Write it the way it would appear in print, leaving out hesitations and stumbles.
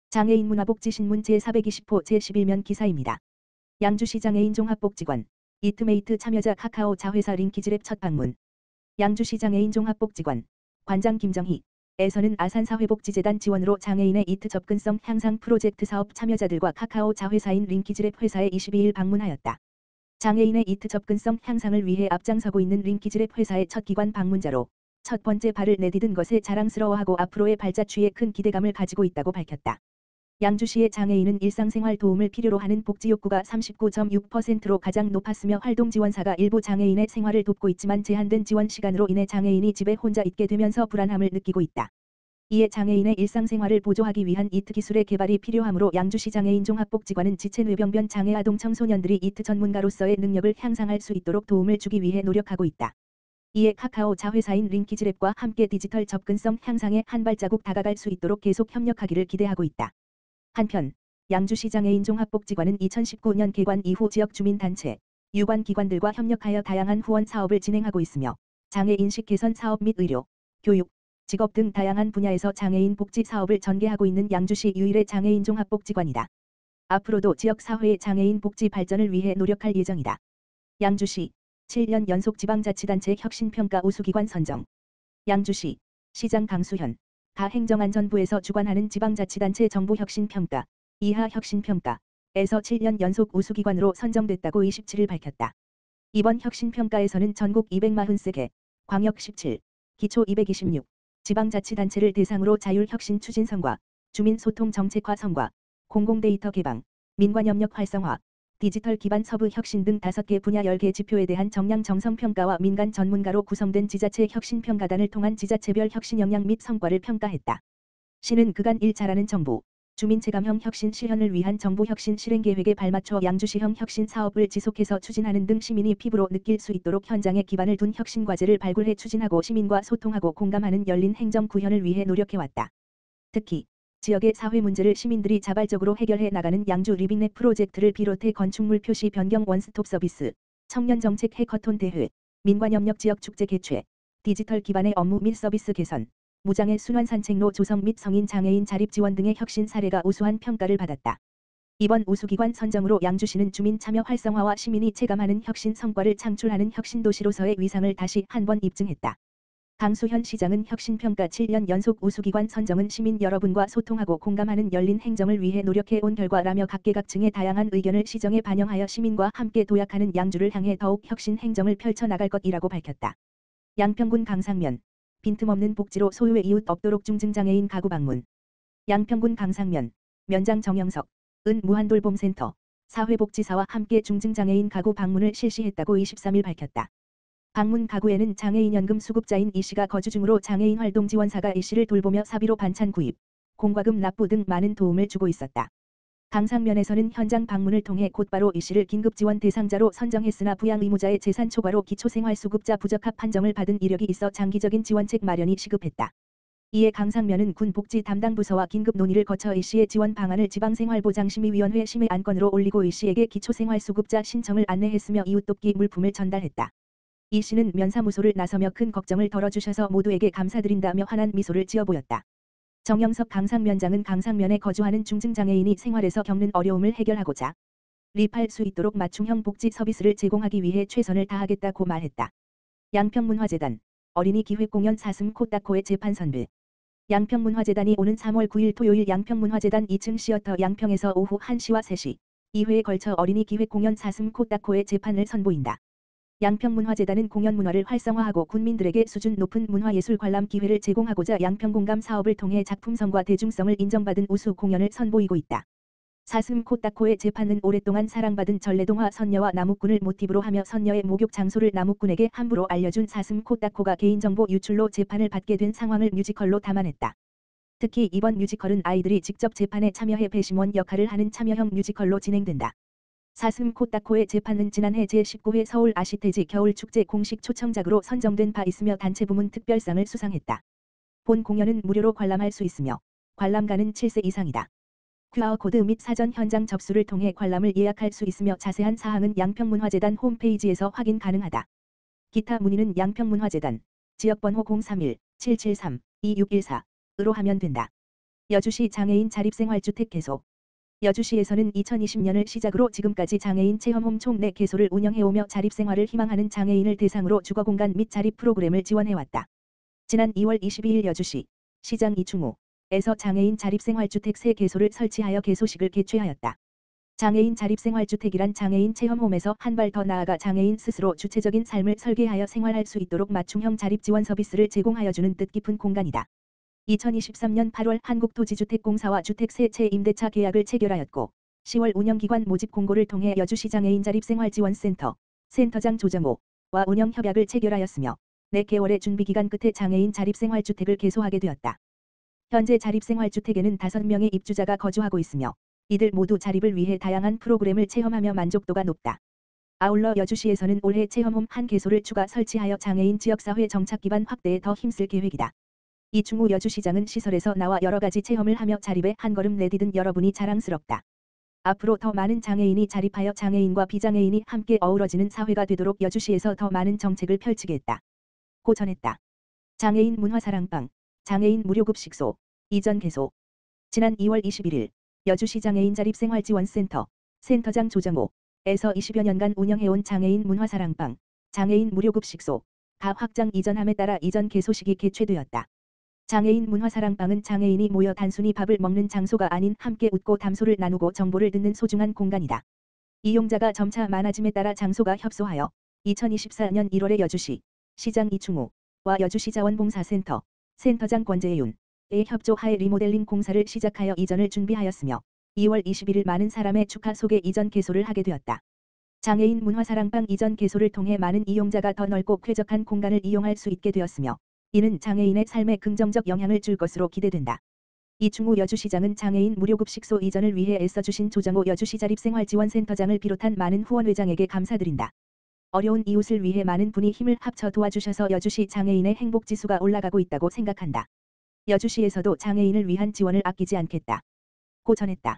장애인 문화복지신문 제420호 제11면 기사입니다. 양주시 장애인 종합복지관 이트메이트 참여자 카카오 자회사 링키즈랩 첫 방문. 양주시 장애인 종합복지관 관장 김정희 에서는 아산사회복지재단 지원으로 장애인의 이트 접근성 향상 프로젝트 사업 참여자들과 카카오 자회사인 링키즈랩 회사에 22일 방문하였다. 장애인의 이트 접근성 향상을 위해 앞장서고 있는 링키즈랩 회사의 첫 기관 방문자로 첫 번째 발을 내디딘 것에 자랑스러워하고 앞으로의 발자취에 큰 기대감을 가지고 있다고 밝혔다. 양주시의 장애인은 일상생활 도움을 필요로 하는 복지 욕구가 39.6%로 가장 높았으며 활동지원사가 일부 장애인의 생활을 돕고 있지만 제한된 지원 시간으로 인해 장애인이 집에 혼자 있게 되면서 불안함을 느끼고 있다. 이에 장애인의 일상생활을 보조하기 위한 이트 기술의 개발이 필요하므로 양주시 장애인 종합복지관은 지체 뇌병변 장애 아동 청소년들이 이트 전문가로서의 능력을 향상할 수 있도록 도움을 주기 위해 노력하고 있다. 이에 카카오 자회사인 링키즈랩과 함께 디지털 접근성 향상에 한 발자국 다가갈 수 있도록 계속 협력하기를 기대하고 있다. 한편 양주시 장애인 종합복지관은 2019년 개관 이후 지역 주민단체, 유관기관들과 협력하여 다양한 후원 사업을 진행하고 있으며 장애인식 개선 사업 및 의료, 교육, 직업 등 다양한 분야에서 장애인 복지 사업을 전개하고 있는 양주시 유일의 장애인 종합복지관이다. 앞으로도 지역 사회의 장애인 복지 발전을 위해 노력할 예정이다. 양주시 7년 연속 지방자치단체 혁신평가 우수기관 선정. 양주시 시장 강수현 가 행정안전부에서 주관하는 지방자치단체 정부혁신평가, 이하 혁신평가에서 7년 연속 우수기관으로 선정됐다고 27일 밝혔다. 이번 혁신평가에서는 전국 243개, 광역 17, 기초 226, 지방자치단체를 대상으로 자율혁신 추진 성과, 주민소통 정책화 성과, 공공데이터 개방, 민관협력 활성화, 디지털 기반 서부 혁신 등 5개 분야 10개 지표에 대한 정량 정성평가와 민간 전문가로 구성된 지자체 혁신평가단을 통한 지자체별 혁신 역량 및 성과를 평가했다. 시는 그간 1차라는 정부, 주민체감형 혁신 실현을 위한 정부 혁신 실행계획에 발맞춰 양주시형 혁신 사업을 지속해서 추진하는 등 시민이 피부로 느낄 수 있도록 현장에 기반을 둔 혁신과제를 발굴해 추진하고 시민과 소통하고 공감하는 열린 행정 구현을 위해 노력해왔다. 특히 지역의 사회 문제를 시민들이 자발적으로 해결해 나가는 양주 리빙랩 프로젝트를 비롯해 건축물 표시 변경 원스톱 서비스, 청년정책 해커톤 대회, 민관협력 지역 축제 개최, 디지털 기반의 업무 및 서비스 개선, 무장애 순환 산책로 조성 및 성인 장애인 자립 지원 등의 혁신 사례가 우수한 평가를 받았다. 이번 우수기관 선정으로 양주시는 주민 참여 활성화와 시민이 체감하는 혁신 성과를 창출하는 혁신도시로서의 위상을 다시 한번 입증했다. 강수현 시장은 혁신평가 7년 연속 우수기관 선정은 시민 여러분과 소통하고 공감하는 열린 행정을 위해 노력해온 결과라며 각계각층의 다양한 의견을 시정에 반영하여 시민과 함께 도약하는 양주를 향해 더욱 혁신 행정을 펼쳐나갈 것이라고 밝혔다. 양평군 강상면 빈틈없는 복지로 소유의 이웃 없도록 중증장애인 가구 방문. 양평군 강상면 면장 정영석 은 무한돌봄센터 사회복지사와 함께 중증장애인 가구 방문을 실시했다고 23일 밝혔다. 방문 가구에는 장애인연금 수급자인 이씨가 거주 중으로 장애인 활동지원사가 이씨를 돌보며 사비로 반찬 구입, 공과금 납부 등 많은 도움을 주고 있었다. 강상면에서는 현장 방문을 통해 곧바로 이씨를 긴급지원 대상자로 선정했으나 부양 의무자의 재산 초과로 기초생활수급자 부적합 판정을 받은 이력이 있어 장기적인 지원책 마련이 시급했다. 이에 강상면은 군 복지 담당 부서와 긴급 논의를 거쳐 이씨의 지원 방안을 지방생활보장심의위원회 심의 안건으로 올리고 이씨에게 기초생활수급자 신청을 안내했으며 이웃돕기 물품을 전달했다. 이 씨는 면사무소를 나서며 큰 걱정을 덜어주셔서 모두에게 감사드린다며 환한 미소를 지어 보였다. 정영석 강상면장은 강상면에 거주하는 중증장애인이 생활에서 겪는 어려움을 해결하고자 리팔 수 있도록 맞춤형 복지 서비스를 제공하기 위해 최선을 다하겠다고 말했다. 양평문화재단 어린이 기획공연 사슴 코딱코의 재판 선배. 양평문화재단이 오는 3월 9일 토요일 양평문화재단 2층 시어터 양평에서 오후 1시와 3시 2회에 걸쳐 어린이 기획공연 사슴 코딱코의 재판을 선보인다. 양평문화재단은 공연문화를 활성화하고 국민들에게 수준 높은 문화예술 관람 기회를 제공하고자 양평공감 사업을 통해 작품성과 대중성을 인정받은 우수 공연을 선보이고 있다. 사슴 코딱코의 재판은 오랫동안 사랑받은 전래동화 선녀와 나무꾼을 모티브로 하며 선녀의 목욕 장소를 나무꾼에게 함부로 알려준 사슴 코딱코가 개인정보 유출로 재판을 받게 된 상황을 뮤지컬로 담아냈다. 특히 이번 뮤지컬은 아이들이 직접 재판에 참여해 배심원 역할을 하는 참여형 뮤지컬로 진행된다. 사슴 코딱코의 재판은 지난해 제19회 서울 아시태지 겨울축제 공식 초청작으로 선정된 바 있으며 단체 부문 특별상을 수상했다. 본 공연은 무료로 관람할 수 있으며 관람가는 7세 이상이다. QR코드 및 사전 현장 접수를 통해 관람을 예약할 수 있으며 자세한 사항은 양평문화재단 홈페이지에서 확인 가능하다. 기타 문의는 양평문화재단 지역번호 031-773-2614으로 하면 된다. 여주시 장애인 자립생활주택 개소. 여주시에서는 2020년을 시작으로 지금까지 장애인 체험홈 총 4개소를 운영해오며 자립생활을 희망하는 장애인을 대상으로 주거공간 및 자립 프로그램을 지원해왔다. 지난 2월 22일 여주시 시장 이충우에서 장애인 자립생활주택 3개소를 설치하여 개소식을 개최하였다. 장애인 자립생활주택이란 장애인 체험홈에서 한 발 더 나아가 장애인 스스로 주체적인 삶을 설계하여 생활할 수 있도록 맞춤형 자립지원 서비스를 제공하여주는 뜻깊은 공간이다. 2023년 8월 한국토지주택공사와 주택세 재임대차 계약을 체결하였고 10월 운영기관 모집 공고를 통해 여주시 장애인 자립생활지원센터 센터장 조정호와 운영협약을 체결하였으며 4개월의 준비기간 끝에 장애인 자립생활주택을 개소하게 되었다. 현재 자립생활주택에는 5명의 입주자가 거주하고 있으며 이들 모두 자립을 위해 다양한 프로그램을 체험하며 만족도가 높다. 아울러 여주시에서는 올해 체험홈 1개소를 추가 설치하여 장애인 지역사회 정착 기반 확대에 더 힘쓸 계획이다. 이충우 여주시장은 시설에서 나와 여러가지 체험을 하며 자립에 한 걸음 내디딘 여러분이 자랑스럽다. 앞으로 더 많은 장애인이 자립하여 장애인과 비장애인이 함께 어우러지는 사회가 되도록 여주시에서 더 많은 정책을 펼치겠다. 고 전했다. 장애인 문화사랑방, 장애인 무료급식소, 이전 개소. 지난 2월 21일 여주시 장애인 자립생활지원센터 센터장 조정호에서 20여 년간 운영해온 장애인 문화사랑방, 장애인 무료급식소가 확장 이전함에 따라 이전 개소식이 개최되었다. 장애인 문화사랑방은 장애인이 모여 단순히 밥을 먹는 장소가 아닌 함께 웃고 담소를 나누고 정보를 듣는 소중한 공간이다. 이용자가 점차 많아짐에 따라 장소가 협소하여 2024년 1월에 여주시 시장 이충우와 여주시 자원봉사센터 센터장 권재윤의 협조하에 리모델링 공사를 시작하여 이전을 준비하였으며 2월 21일 많은 사람의 축하 속에 이전 개소를 하게 되었다. 장애인 문화사랑방 이전 개소를 통해 많은 이용자가 더 넓고 쾌적한 공간을 이용할 수 있게 되었으며 이는 장애인의 삶에 긍정적 영향을 줄 것으로 기대된다. 이충우 여주시장은 장애인 무료급식소 이전을 위해 애써주신 조정호 여주시 자립생활지원센터장을 비롯한 많은 후원회장에게 감사드린다. 어려운 이웃을 위해 많은 분이 힘을 합쳐 도와주셔서 여주시 장애인의 행복지수가 올라가고 있다고 생각한다. 여주시에서도 장애인을 위한 지원을 아끼지 않겠다. 고 전했다.